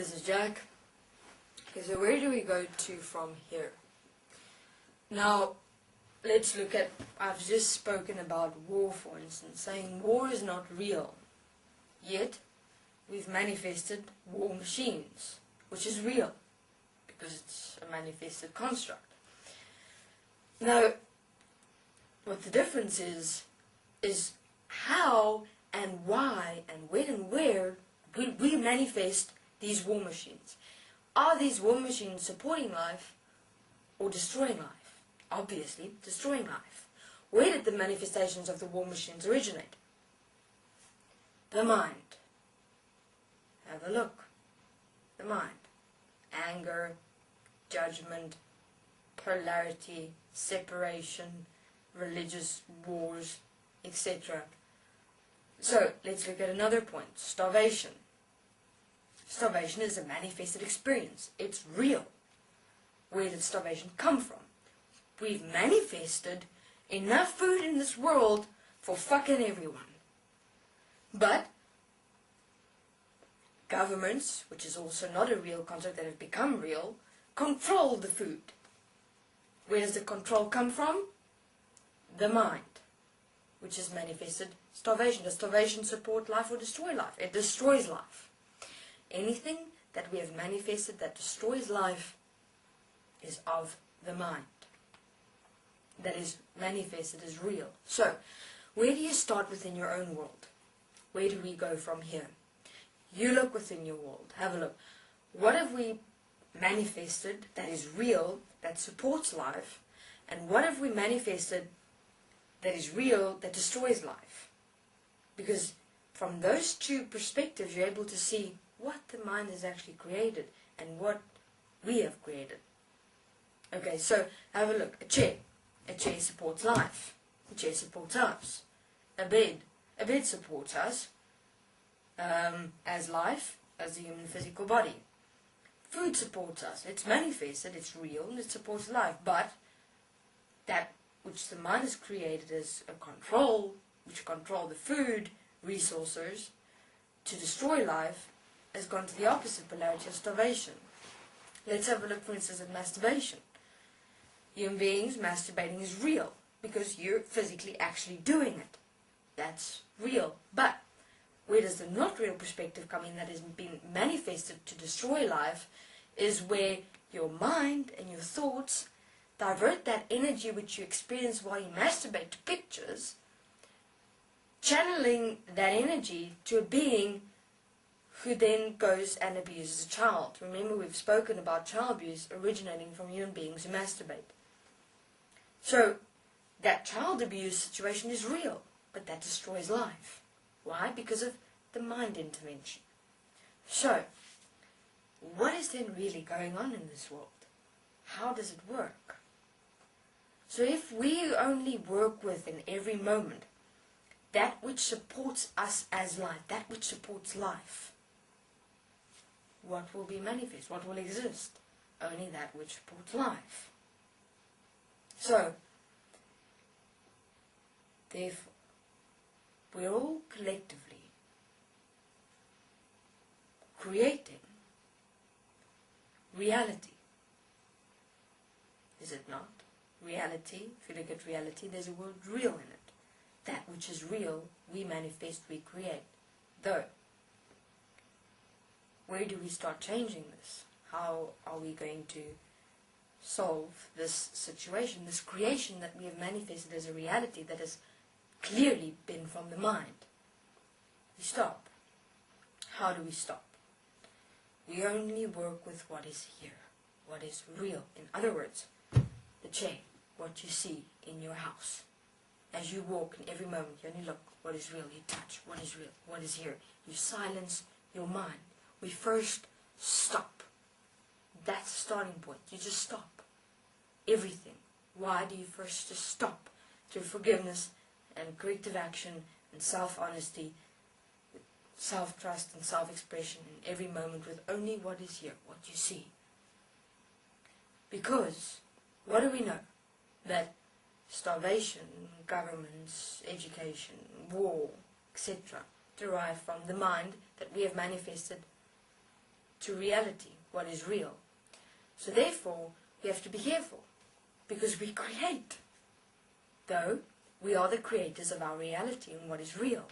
this is Jack. Okay, so where do we go to from here? Now, let's look at, I've just spoken about war, for instance, saying war is not real. Yet, we've manifested war machines, which is real, because it's a manifested construct. Now, what the difference is how and why and when and where we manifest these war machines. Are these war machines supporting life or destroying life? Obviously, destroying life. Where did the manifestations of the war machines originate? The mind. Have a look. The mind. Anger, judgment, polarity, separation, religious wars, etc. So, let's look at another point. Starvation. Starvation is a manifested experience. It's real. Where did starvation come from? We've manifested enough food in this world for fucking everyone. But governments, which is also not a real concept that have become real, control the food. Where does the control come from? The mind, which has manifested starvation. Does starvation support life or destroy life? It destroys life. Anything that we have manifested that destroys life is of the mind. That is manifested as real. So, where do you start within your own world? Where do we go from here? You look within your world. Have a look. What have we manifested that is real, that supports life? And what have we manifested that is real, that destroys life? Because from those two perspectives, you're able to see what the mind has actually created and what we have created. Okay, so have a look. A chair. A chair supports life. A chair supports us. A bed. A bed supports us as life, as the human physical body. Food supports us. It's manifested, it's real, and it supports life. But that which the mind has created as a control, which control the food resources to destroy life, has gone to the opposite polarity of starvation. Let's have a look, for instance, at masturbation. Human beings masturbating is real because you're physically actually doing it. That's real. But where does the not real perspective come in that has been manifested to destroy life is where your mind and your thoughts divert that energy which you experience while you masturbate to pictures, channeling that energy to a being who then goes and abuses a child. Remember, we've spoken about child abuse originating from human beings who masturbate. So, that child abuse situation is real, but that destroys life. Why? Because of the mind intervention. So, what is then really going on in this world? How does it work? So if we only work with, in every moment, that which supports us as life, that which supports life, what will be manifest? What will exist? Only that which supports life. So, therefore, we're all collectively creating reality. Is it not? Reality, if you look at reality, there's a word real in it. That which is real, we manifest, we create. Though, where do we start changing this? How are we going to solve this situation, this creation that we have manifested as a reality that has clearly been from the mind? We stop. How do we stop? We only work with what is here, what is real. In other words, the chair, what you see in your house. As you walk in every moment, you only look what is real, you touch what is real, what is here. You silence your mind. We first stop. That's the starting point. You just stop. Everything. Why do you first just stop? Through forgiveness and corrective action and self-honesty, self-trust and self-expression in every moment with only what is here, what you see. Because, what do we know? That starvation, governments, education, war, etc. derive from the mind that we have manifested to reality, what is real. So therefore, we have to be careful, because we create. Though, we are the creators of our reality and what is real.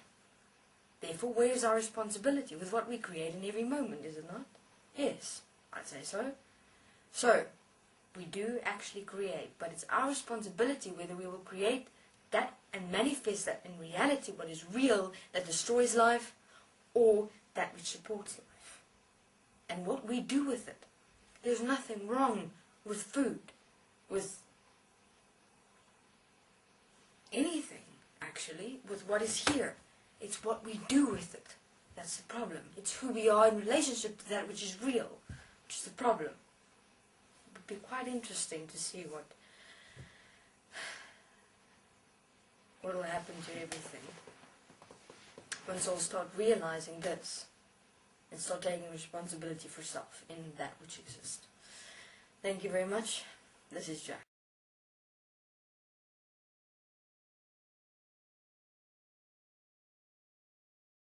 Therefore, where is our responsibility with what we create in every moment, is it not? Yes, I'd say so. So, we do actually create, but it's our responsibility whether we will create that and manifest that in reality, what is real, that destroys life, or that which supports life. And what we do with it. There's nothing wrong with food, with anything, actually, with what is here. It's what we do with it. That's the problem. It's who we are in relationship to that which is real, which is the problem. It would be quite interesting to see what will happen to everything once all start realizing this and start taking responsibility for self in that which exists. Thank you very much. This is Jack.